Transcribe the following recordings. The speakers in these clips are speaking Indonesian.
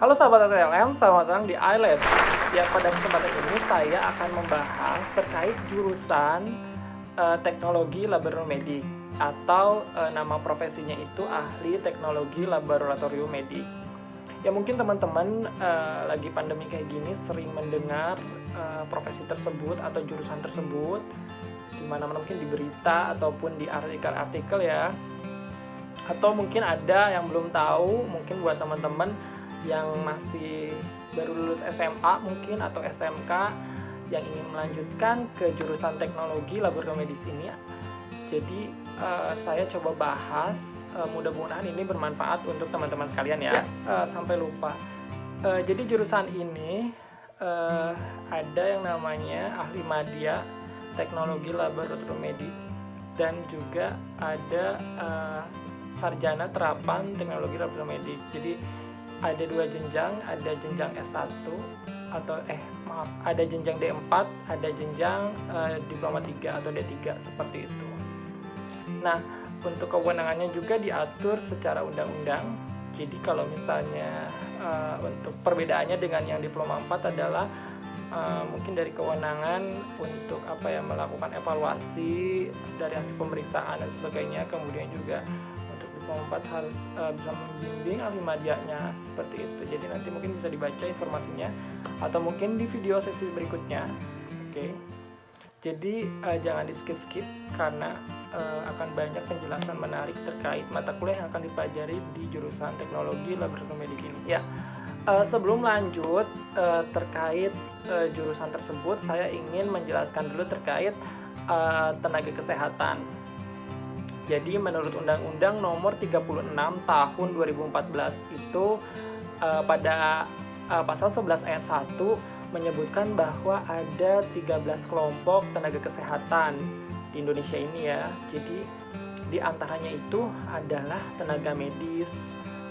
Halo sahabat TLM, selamat datang di iLab. Ya, pada kesempatan ini saya akan membahas terkait jurusan teknologi laboratorium atau nama profesinya itu ahli teknologi laboratorium medik. Ya mungkin teman-teman lagi pandemi kayak gini sering mendengar profesi tersebut atau jurusan tersebut di mana-mana, mungkin di berita ataupun di artikel-artikel ya. Atau mungkin ada yang belum tahu, mungkin buat teman-teman yang masih baru lulus SMA mungkin atau SMK yang ingin melanjutkan ke jurusan teknologi laboratorium medis ini. Jadi saya coba bahas, mudah-mudahan ini bermanfaat untuk teman-teman sekalian ya. Sampai lupa. Jadi jurusan ini ada yang namanya ahli madya teknologi laboratorium medik dan juga ada sarjana terapan teknologi laboratorium medik. Jadi ada dua jenjang, ada jenjang S1 ada jenjang D4, ada jenjang diploma 3 atau D3 seperti itu. Nah, untuk kewenangannya juga diatur secara undang-undang. Jadi kalau misalnya untuk perbedaannya dengan yang diploma 4 adalah mungkin dari kewenangan untuk melakukan evaluasi dari hasil pemeriksaan dan sebagainya. Kemudian juga diploma 4 harus bisa membimbing ahli madyanya seperti itu. Jadi nanti mungkin bisa dibaca informasinya atau mungkin di video sesi berikutnya. Oke. Jadi jangan di skip karena akan banyak penjelasan menarik terkait mata kuliah yang akan dipelajari di jurusan teknologi laboratorium medik ini. Ya, sebelum lanjut terkait jurusan tersebut, saya ingin menjelaskan dulu terkait tenaga kesehatan. Jadi menurut Undang-Undang Nomor 36 Tahun 2014 itu pada pasal 11 ayat 1 menyebutkan bahwa ada 13 kelompok tenaga kesehatan di Indonesia ini ya. Jadi di antaranya itu adalah tenaga medis,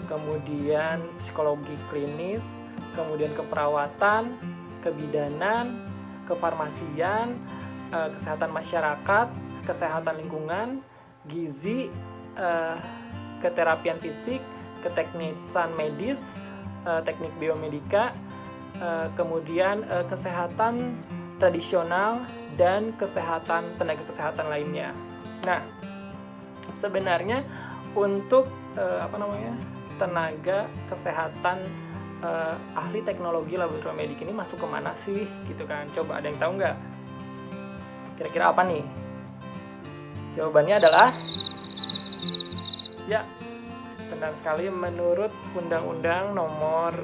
kemudian psikologi klinis, kemudian keperawatan, kebidanan, kefarmasian, kesehatan masyarakat, kesehatan lingkungan, gizi, keterapian fisik, keteknisan medis, teknik biomedika, kemudian kesehatan tradisional dan kesehatan tenaga kesehatan lainnya. Nah, sebenarnya untuk tenaga kesehatan ahli teknologi laboratorium medik ini masuk kemana sih gitu kan? Coba ada yang tahu nggak? Kira-kira apa nih? Jawabannya adalah ya, benar sekali. Menurut Undang-Undang Nomor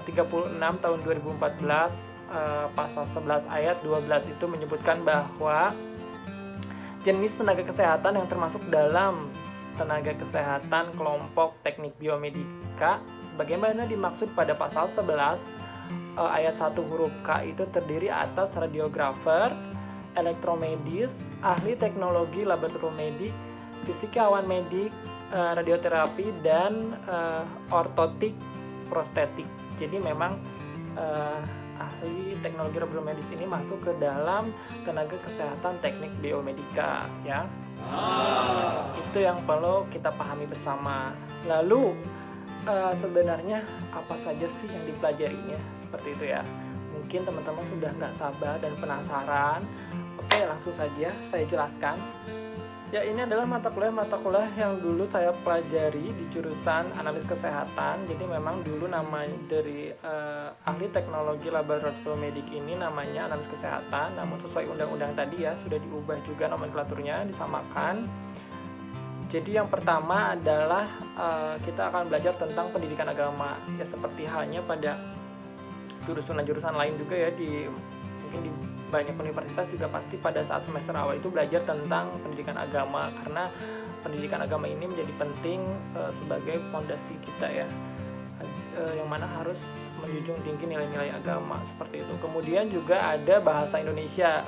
36 Tahun 2014 pasal 11 ayat 12 itu menyebutkan bahwa jenis tenaga kesehatan yang termasuk dalam tenaga kesehatan kelompok teknik biomedika sebagaimana dimaksud pada pasal 11 ayat 1 huruf K itu terdiri atas radiografer, elektromedis, ahli teknologi laboratorium medik, fisikawan medik, radioterapi, dan ortotik prostetik. Jadi memang ahli teknologi laboratorium medis ini masuk ke dalam tenaga kesehatan teknik biomedika ya. Itu yang perlu kita pahami bersama. Lalu sebenarnya apa saja sih yang dipelajarinya seperti itu ya. Mungkin teman-teman sudah nggak sabar dan penasaran. Oke, langsung saja saya jelaskan. Ya, ini adalah mata kuliah yang dulu saya pelajari di jurusan analis kesehatan. Jadi memang dulu nama dari ahli teknologi laboratorium medik ini namanya analis kesehatan. Namun sesuai undang-undang tadi ya, sudah diubah juga nomenklaturnya, disamakan. Jadi yang pertama adalah kita akan belajar tentang pendidikan agama. Ya seperti halnya pada jurusan lain juga ya, mungkin di banyak universitas juga pasti pada saat semester awal itu belajar tentang pendidikan agama, karena pendidikan agama ini menjadi penting sebagai fondasi kita ya, yang mana harus menjunjung tinggi nilai-nilai agama seperti itu. Kemudian juga ada bahasa Indonesia.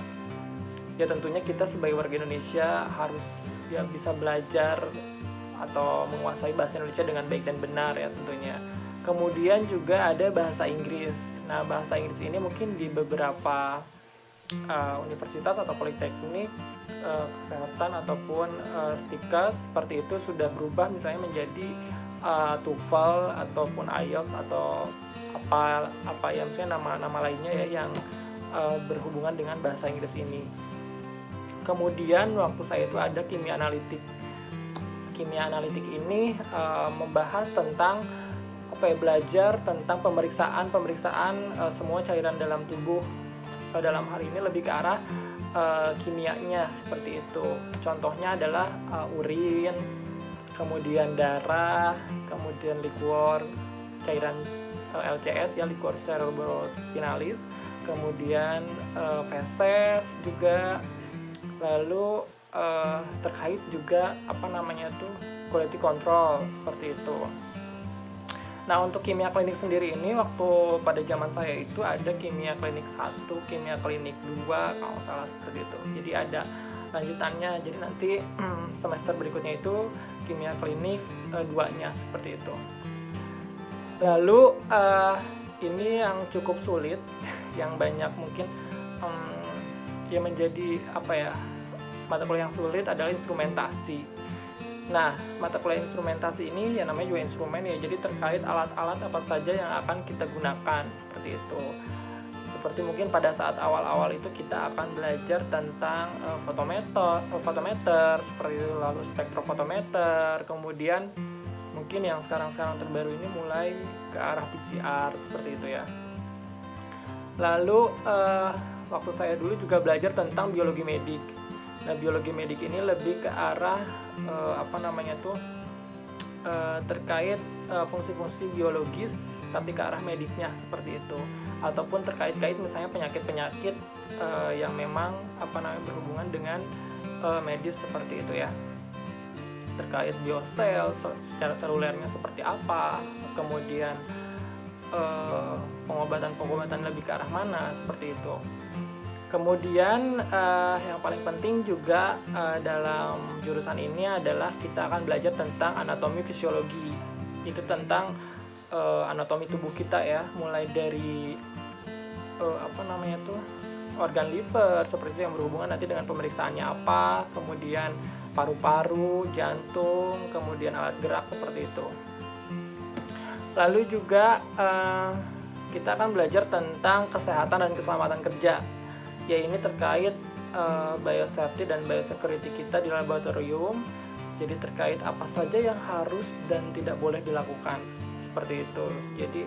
Ya tentunya kita sebagai warga Indonesia harus ya bisa belajar atau menguasai bahasa Indonesia dengan baik dan benar ya tentunya. Kemudian juga ada bahasa Inggris. Nah, bahasa Inggris ini mungkin di beberapa universitas atau politeknik kesehatan ataupun STIKAS seperti itu sudah berubah misalnya menjadi TOEFL ataupun IELTS atau apa ya, misalnya nama-nama lainnya ya yang berhubungan dengan bahasa Inggris ini. Kemudian waktu saya itu ada kimia analitik. Kimia analitik ini membahas tentang belajar tentang pemeriksaan semua cairan dalam tubuh. Dalam hal ini lebih ke arah kimianya seperti itu. Contohnya adalah urin, kemudian darah, kemudian liquor cairan LCS ya, liquor cerebrospinalis, kemudian feses juga, lalu terkait juga quality control seperti itu. Nah, untuk kimia klinik sendiri ini waktu pada zaman saya itu ada kimia klinik 1, kimia klinik 2 kalau nggak salah seperti itu. Jadi ada lanjutannya. Jadi nanti semester berikutnya itu kimia klinik 2-nya seperti itu. Lalu ini yang cukup sulit, yang banyak mungkin yang menjadi mata kuliah yang sulit adalah instrumentasi. Nah, mata kuliah instrumentasi ini ya namanya juga instrumen ya, jadi terkait alat-alat apa saja yang akan kita gunakan seperti itu. Seperti mungkin pada saat awal-awal itu kita akan belajar tentang fotometer seperti itu, lalu spektrofotometer, kemudian mungkin yang sekarang terbaru ini mulai ke arah PCR seperti itu ya. Lalu waktu saya dulu juga belajar tentang biologi medik. Nah, biologi medik ini lebih ke arah terkait fungsi-fungsi biologis tapi ke arah mediknya seperti itu, ataupun terkait misalnya penyakit-penyakit yang memang berhubungan dengan medis seperti itu ya, terkait biosel secara selulernya seperti apa, kemudian pengobatan lebih ke arah mana seperti itu. Kemudian yang paling penting juga dalam jurusan ini adalah kita akan belajar tentang anatomi fisiologi. Itu tentang anatomi tubuh kita ya, mulai dari organ liver seperti itu yang berhubungan nanti dengan pemeriksaannya apa, kemudian paru-paru, jantung, kemudian alat gerak seperti itu. Lalu juga kita akan belajar tentang kesehatan dan keselamatan kerja. Ya, ini terkait biosafety dan biosecurity kita di laboratorium. Jadi terkait apa saja yang harus dan tidak boleh dilakukan seperti itu. Jadi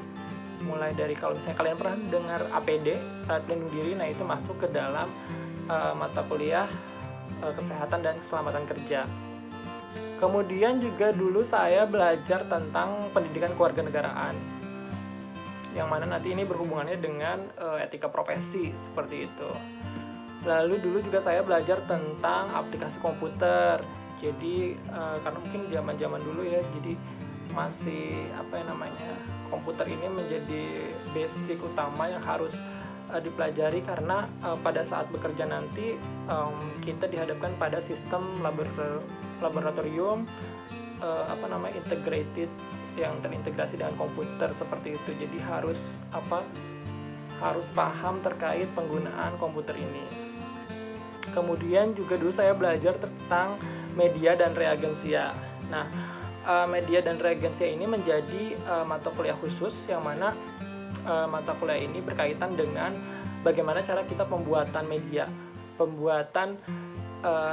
mulai dari kalau misalnya kalian pernah dengar APD, alat pelindung diri, nah itu masuk ke dalam mata kuliah kesehatan dan keselamatan kerja. Kemudian juga dulu saya belajar tentang pendidikan kewarganegaraan, yang mana nanti ini berhubungannya dengan etika profesi seperti itu. Lalu dulu juga saya belajar tentang aplikasi komputer. Jadi karena mungkin zaman dulu ya, jadi masih komputer ini menjadi basic utama yang harus dipelajari, karena pada saat bekerja nanti kita dihadapkan pada sistem laboratorium integrated, yang terintegrasi dengan komputer seperti itu. Jadi harus paham terkait penggunaan komputer ini. Kemudian juga dulu saya belajar tentang media dan reagensia. Nah, media dan reagensia ini menjadi mata kuliah khusus, yang mana mata kuliah ini berkaitan dengan bagaimana cara kita pembuatan media, pembuatan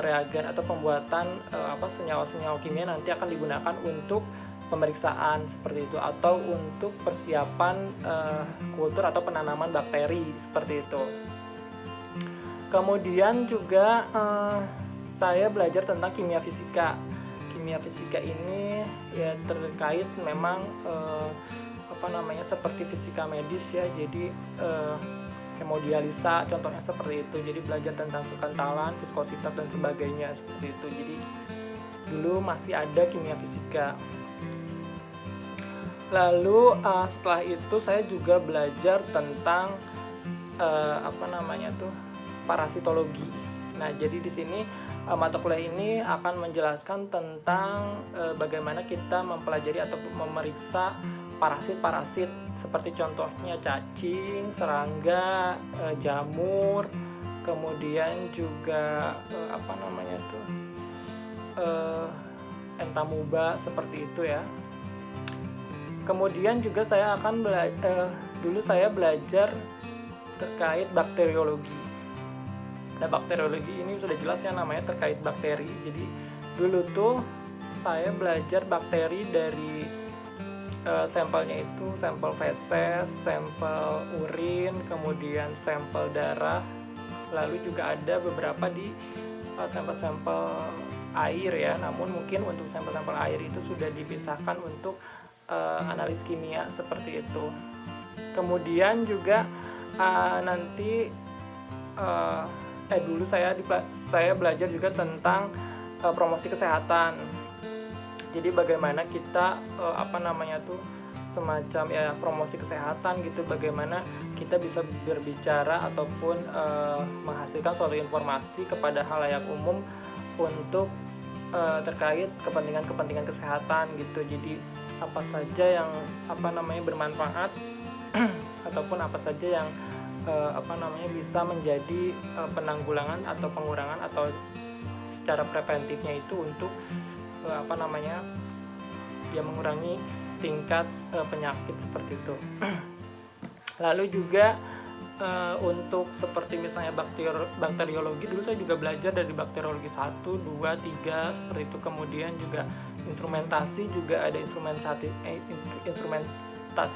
reagen atau pembuatan senyawa-senyawa kimia nanti akan digunakan untuk pemeriksaan seperti itu, atau untuk persiapan kultur atau penanaman bakteri seperti itu. Kemudian juga saya belajar tentang kimia fisika. Kimia fisika ini ya terkait memang seperti fisika medis ya. Jadi hemodialisa contohnya seperti itu. Jadi belajar tentang kekentalan, viskositas dan sebagainya seperti itu. Jadi dulu masih ada kimia fisika. Lalu setelah itu saya juga belajar tentang parasitologi. Nah, jadi di sini mata kuliah ini akan menjelaskan tentang bagaimana kita mempelajari atau memeriksa parasit-parasit seperti contohnya cacing, serangga, jamur, kemudian juga entamuba seperti itu ya. Kemudian juga saya akan dulu saya belajar terkait bakteriologi. Nah, bakteriologi ini sudah jelas ya namanya terkait bakteri. Jadi dulu tuh saya belajar bakteri dari sampelnya itu sampel feses, sampel urin, kemudian sampel darah, lalu juga ada beberapa di sampel-sampel air ya. Namun mungkin untuk sampel-sampel air itu sudah dipisahkan untuk analis kimia seperti itu. Kemudian juga nanti dulu saya belajar juga tentang promosi kesehatan. Jadi bagaimana kita semacam ya promosi kesehatan gitu, bagaimana kita bisa berbicara ataupun menghasilkan suatu informasi kepada halayak umum untuk terkait kepentingan kesehatan gitu. Jadi apa saja yang bermanfaat ataupun apa saja yang bisa menjadi penanggulangan atau pengurangan atau secara preventifnya itu untuk mengurangi tingkat penyakit seperti itu. Lalu juga untuk seperti misalnya bakteriologi, dulu saya juga belajar dari bakteriologi 1, 2, 3 seperti itu. Kemudian juga instrumentasi, juga ada instrumentasi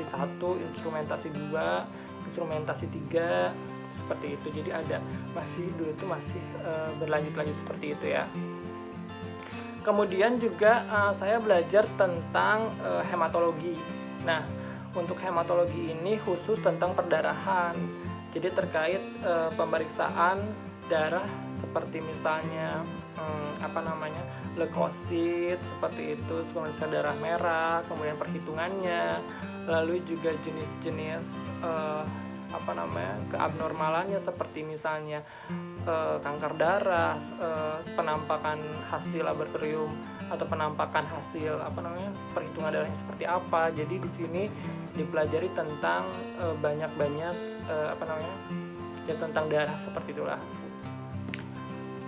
1, instrumentasi 2, instrumentasi 3 seperti itu. Jadi ada dulu itu masih berlanjut seperti itu ya. Kemudian juga saya belajar tentang hematologi. Nah, untuk hematologi ini khusus tentang perdarahan. Jadi terkait pemeriksaan darah seperti misalnya leukosit seperti itu, pemeriksaan darah merah, kemudian perhitungannya, lalu juga jenis-jenis keabnormalannya seperti misalnya kanker darah, penampakan hasil laboratorium atau penampakan hasil perhitungan darahnya seperti apa. Jadi di sini dipelajari tentang tentang darah seperti itulah.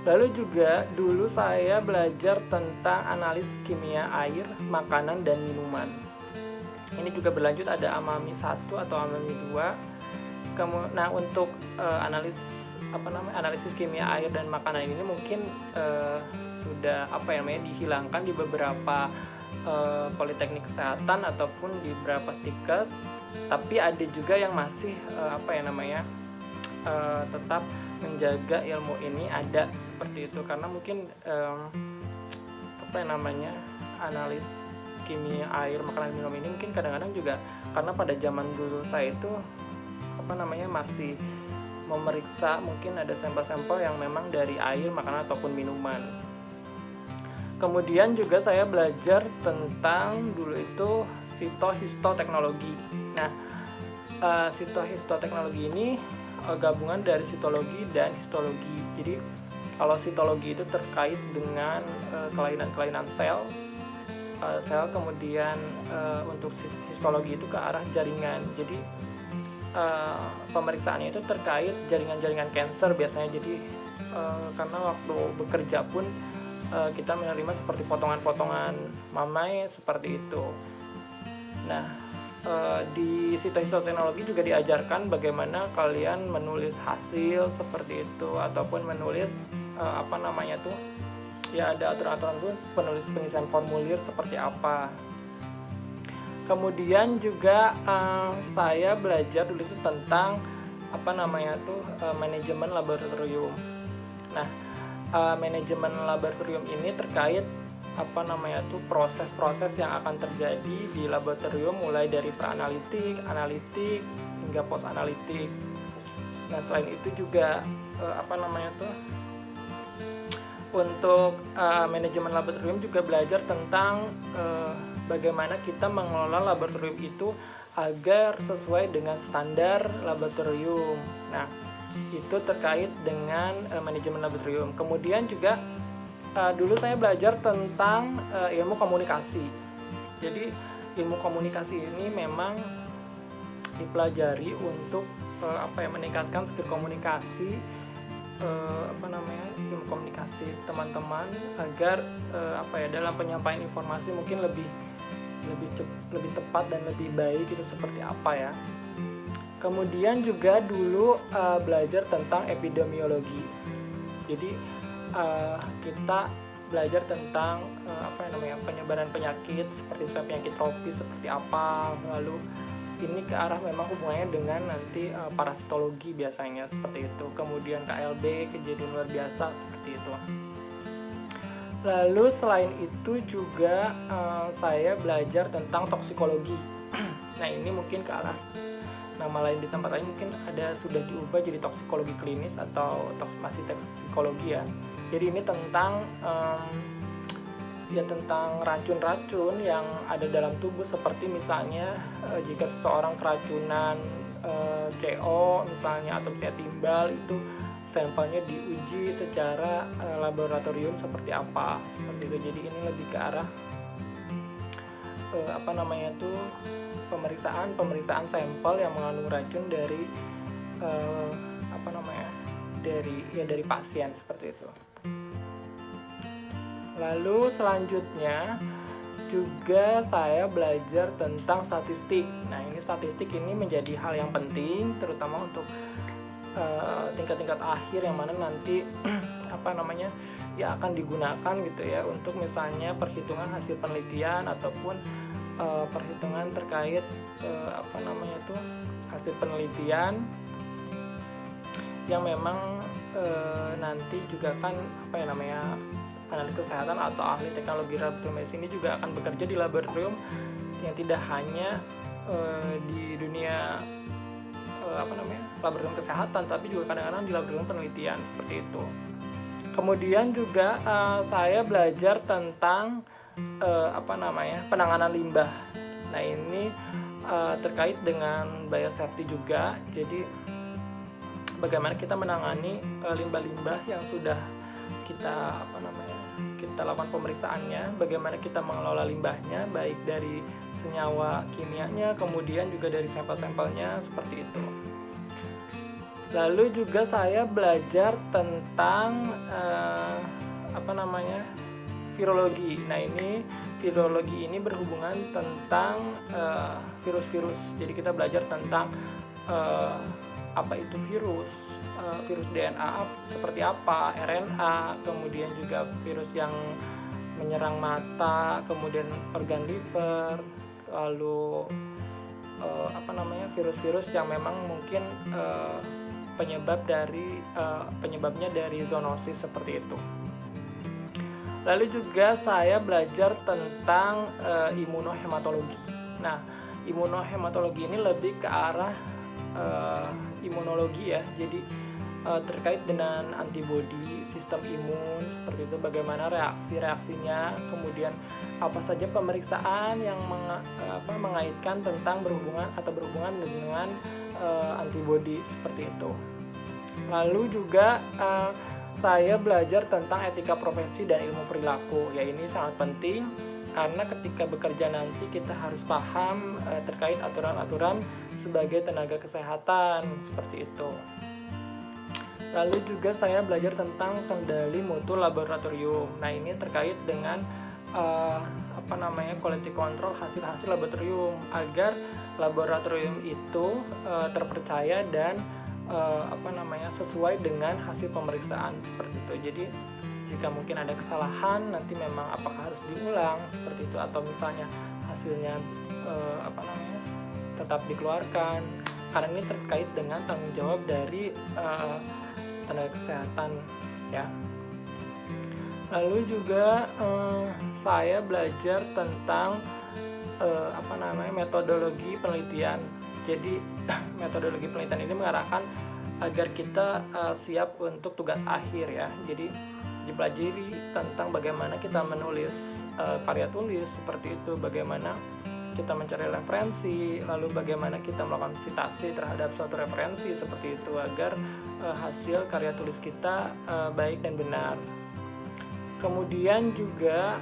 Lalu juga dulu saya belajar tentang analis kimia air, makanan dan minuman. Ini juga berlanjut, ada amami 1 atau amami 2. Nah, untuk analisis kimia air dan makanan ini mungkin sudah dihilangkan di beberapa politeknik kesehatan ataupun di beberapa stikes, tapi ada juga yang masih tetap menjaga ilmu ini ada seperti itu, karena mungkin analis kimia air, makanan, minum ini mungkin kadang-kadang juga karena pada zaman dulu saya itu masih memeriksa, mungkin ada sampel-sampel yang memang dari air, makanan ataupun minuman. Kemudian juga saya belajar tentang dulu itu sitohistoteknologi. Nah, sitohistoteknologi ini gabungan dari sitologi dan histologi. Jadi kalau sitologi itu terkait dengan kelainan-kelainan sel, kemudian untuk histologi itu ke arah jaringan. Jadi pemeriksaannya itu terkait jaringan-jaringan kanker biasanya. Jadi karena waktu bekerja pun kita menerima seperti potongan-potongan mamai seperti itu. Nah, di sitohistoteknologi juga diajarkan bagaimana kalian menulis hasil seperti itu, ataupun menulis ada aturan-aturan pun pengisian formulir seperti apa. Kemudian juga saya belajar dulu itu tentang manajemen laboratorium. Nah, manajemen laboratorium ini terkait proses-proses yang akan terjadi di laboratorium, mulai dari pra-analitik, analitik hingga post-analitik. Nah, selain itu juga untuk manajemen laboratorium juga belajar tentang bagaimana kita mengelola laboratorium itu agar sesuai dengan standar laboratorium. Nah, itu terkait dengan manajemen laboratorium. Kemudian juga dulu saya belajar tentang ilmu komunikasi. Jadi ilmu komunikasi ini memang dipelajari untuk meningkatkan skill komunikasi, ilmu komunikasi teman-teman agar dalam penyampaian informasi mungkin lebih lebih tepat dan lebih baik itu seperti apa ya. Kemudian juga dulu belajar tentang epidemiologi. Jadi kita belajar tentang penyebaran penyakit seperti misalnya penyakit tropis seperti apa, lalu ini ke arah memang hubungannya dengan nanti parasitologi biasanya seperti itu. Kemudian KLB, kejadian luar biasa seperti itu. Lalu selain itu juga saya belajar tentang toksikologi. Nah ini mungkin ke arah nama lain di tempat lain mungkin sudah diubah jadi toksikologi klinis atau masih toksikologi ya. Jadi ini tentang tentang racun-racun yang ada dalam tubuh, seperti misalnya jika seseorang keracunan CO misalnya atau misalnya timbal, itu sampelnya diuji secara laboratorium seperti apa, seperti itu. Jadi ini lebih ke arah pemeriksaan sampel yang mengandung racun dari dari pasien seperti itu. Lalu selanjutnya juga saya belajar tentang statistik. Nah ini statistik ini menjadi hal yang penting terutama untuk tingkat-tingkat akhir yang mana nanti akan digunakan gitu ya untuk misalnya perhitungan hasil penelitian ataupun perhitungan terkait hasil penelitian yang memang nanti juga kan analis kesehatan atau ahli teknologi laboratorium ini juga akan bekerja di laboratorium yang tidak hanya di dunia laboratorium kesehatan, tapi juga kadang-kadang di laboratorium penelitian seperti itu. Kemudian juga saya belajar tentang penanganan limbah. Nah ini terkait dengan biosafety juga. Jadi bagaimana kita menangani limbah-limbah yang sudah kita lakukan pemeriksaannya, bagaimana kita mengelola limbahnya baik dari senyawa kimianya, kemudian juga dari sampel-sampelnya seperti itu. Lalu juga saya belajar tentang virologi. Nah ini virologi ini berhubungan tentang virus-virus. Jadi kita belajar tentang apa itu virus DNA seperti apa, RNA, kemudian juga virus yang menyerang mata, kemudian organ liver, lalu virus-virus yang memang mungkin penyebabnya dari zoonosis seperti itu. Lalu juga saya belajar tentang imunohematologi. Nah, imunohematologi ini lebih ke arah imunologi ya. Jadi terkait dengan antibodi, sistem imun seperti itu, bagaimana reaksinya, kemudian apa saja pemeriksaan yang mengaitkan tentang berhubungan dengan antibodi seperti itu. Lalu juga saya belajar tentang etika profesi dan ilmu perilaku. Ya ini sangat penting karena ketika bekerja nanti kita harus paham terkait aturan-aturan sebagai tenaga kesehatan seperti itu. Lalu juga saya belajar tentang kendali mutu laboratorium. Nah ini terkait dengan quality control hasil-hasil laboratorium agar laboratorium itu terpercaya dan sesuai dengan hasil pemeriksaan seperti itu. Jadi jika mungkin ada kesalahan nanti memang apakah harus diulang seperti itu, atau misalnya hasilnya tetap dikeluarkan, karena ini terkait dengan tanggung jawab dari tenaga kesehatan ya. Lalu juga saya belajar tentang metodologi penelitian. Jadi metodologi penelitian ini mengarahkan agar kita siap untuk tugas akhir ya. Jadi dipelajari tentang bagaimana kita menulis karya tulis seperti itu, bagaimana kita mencari referensi, lalu bagaimana kita melakukan sitasi terhadap suatu referensi seperti itu agar hasil karya tulis kita baik dan benar. Kemudian juga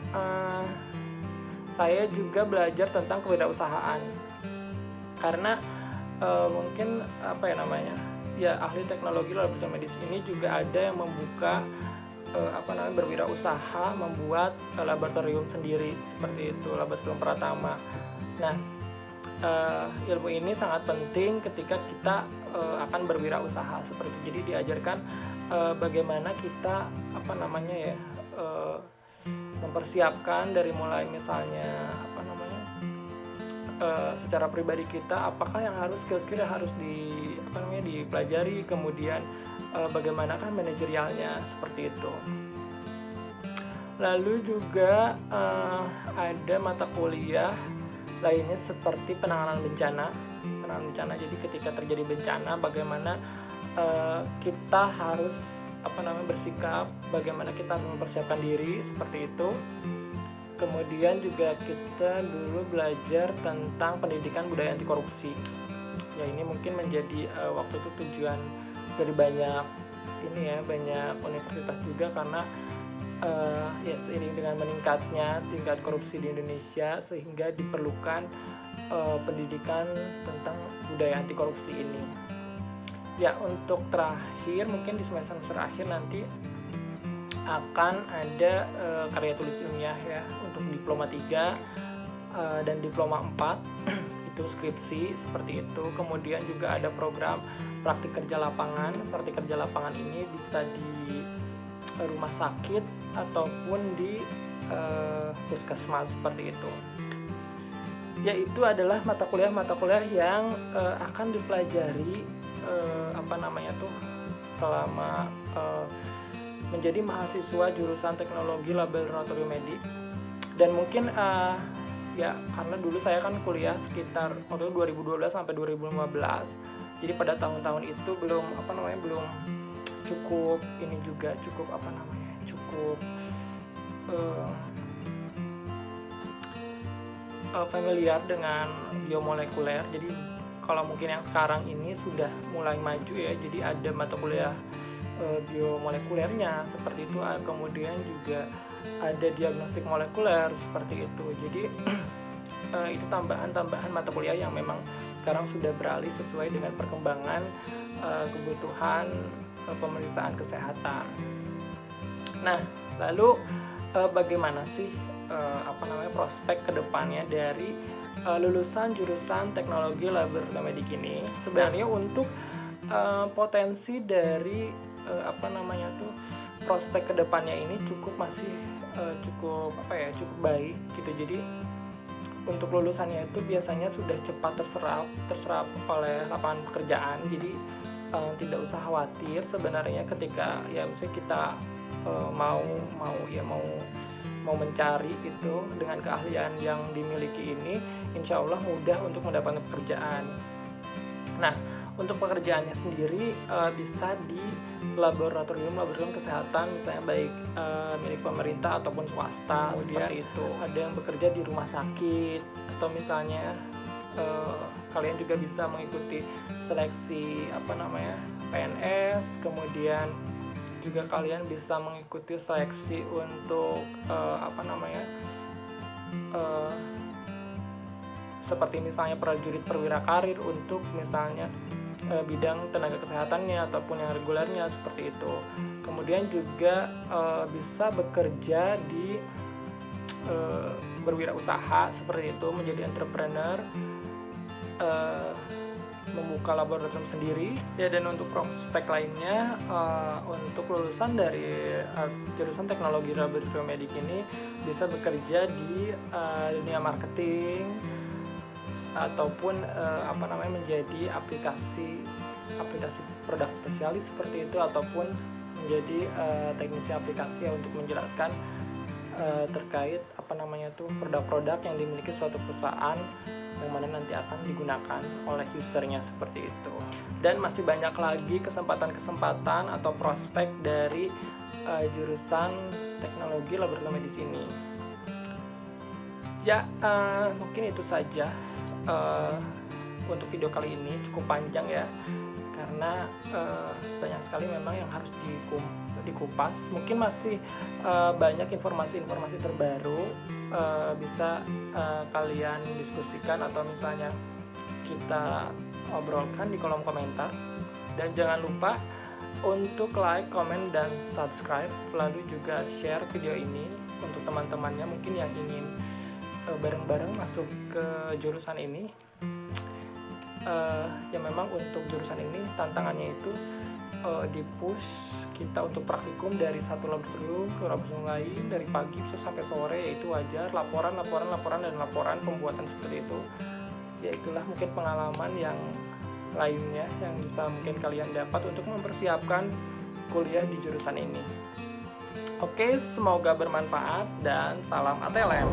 saya juga belajar tentang kewirausahaan karena mungkin ahli teknologi laboratorium medis ini juga ada yang membuka berwirausaha membuat laboratorium sendiri seperti itu, laboratorium Pratama. Nah, ilmu ini sangat penting ketika kita akan berwirausaha seperti itu. Jadi diajarkan bagaimana kita mempersiapkan dari mulai misalnya secara pribadi kita, apakah yang harus skill-skill yang harus dipelajari, kemudian bagaimana kan manajerialnya seperti itu. Lalu juga ada mata kuliah lainnya seperti penanganan bencana. Jadi ketika terjadi bencana, bagaimana kita harus bersikap, bagaimana kita harus mempersiapkan diri seperti itu. Kemudian juga kita dulu belajar tentang pendidikan budaya anti korupsi. Ya, ini mungkin menjadi waktu itu tujuan dari banyak universitas juga, karena seiring dengan meningkatnya tingkat korupsi di Indonesia sehingga diperlukan pendidikan tentang budaya anti korupsi ini. Ya, untuk terakhir mungkin di semester akhir nanti akan ada karya tulis ilmiah ya untuk diploma 3 dan diploma 4 itu skripsi seperti itu. Kemudian juga ada program praktik kerja lapangan. Praktik kerja lapangan ini bisa di rumah sakit ataupun di puskesmas seperti itu. Yaitu adalah mata kuliah yang akan dipelajari selama menjadi mahasiswa jurusan teknologi laboratorium medik. Dan mungkin karena dulu saya kan kuliah sekitar waktu 2012 sampai 2015. Jadi pada tahun-tahun itu belum cukup familiar dengan biomolekuler. Jadi kalau mungkin yang sekarang ini sudah mulai maju ya, jadi ada mata kuliah biomolekulernya seperti itu, kemudian juga ada diagnostik molekuler seperti itu. Jadi itu tambahan mata kuliah yang memang sekarang sudah beralih sesuai dengan perkembangan kebutuhan pemeriksaan kesehatan. Nah, lalu bagaimana sih prospek kedepannya dari lulusan jurusan teknologi laboratorium medik ini? Sebenarnya untuk potensi dari prospek kedepannya ini cukup baik gitu. Jadi untuk lulusannya itu biasanya sudah cepat terserap oleh lapangan pekerjaan. Jadi tidak usah khawatir sebenarnya ketika misalnya kita mau mencari itu dengan keahlian yang dimiliki ini, insya Allah mudah untuk mendapatkan pekerjaan. Nah, untuk pekerjaannya sendiri bisa di laboratorium kesehatan, misalnya baik milik pemerintah ataupun swasta. Kemudian seperti itu. Ada yang bekerja di rumah sakit, atau misalnya kalian juga bisa mengikuti seleksi PNS. Kemudian juga kalian bisa mengikuti seleksi untuk seperti misalnya prajurit perwira karir untuk misalnya bidang tenaga kesehatannya ataupun yang regulernya seperti itu. Kemudian juga bisa bekerja di berwirausaha seperti itu, menjadi entrepreneur, membuka laboratorium sendiri ya. Dan untuk prospek lainnya, untuk lulusan dari jurusan teknologi laboratorium medik ini bisa bekerja di dunia marketing ataupun menjadi aplikasi produk spesialis seperti itu, ataupun menjadi teknisi aplikasi untuk menjelaskan terkait produk-produk yang dimiliki suatu perusahaan yang mana nanti akan digunakan oleh usernya seperti itu. Dan masih banyak lagi kesempatan-kesempatan atau prospek dari jurusan teknologi laboratorium medis ini. Ya, mungkin itu saja untuk video kali ini. Cukup panjang ya, karena banyak sekali memang yang harus dikupas. Mungkin masih banyak informasi-informasi terbaru bisa kalian diskusikan atau misalnya kita obrolkan di kolom komentar. Dan jangan lupa untuk like, comment, dan subscribe, lalu juga share video ini untuk teman-temannya mungkin yang ingin bareng-bareng masuk ke jurusan ini. Ya memang untuk jurusan ini tantangannya itu di-push kita untuk praktikum dari satu laboratorium ke laboratorium lain dari pagi bisa sampai sore, yaitu wajar, laporan dan laporan pembuatan seperti itu. Ya itulah mungkin pengalaman yang lainnya yang bisa mungkin kalian dapat untuk mempersiapkan kuliah di jurusan ini. Oke, semoga bermanfaat dan salam ATLM.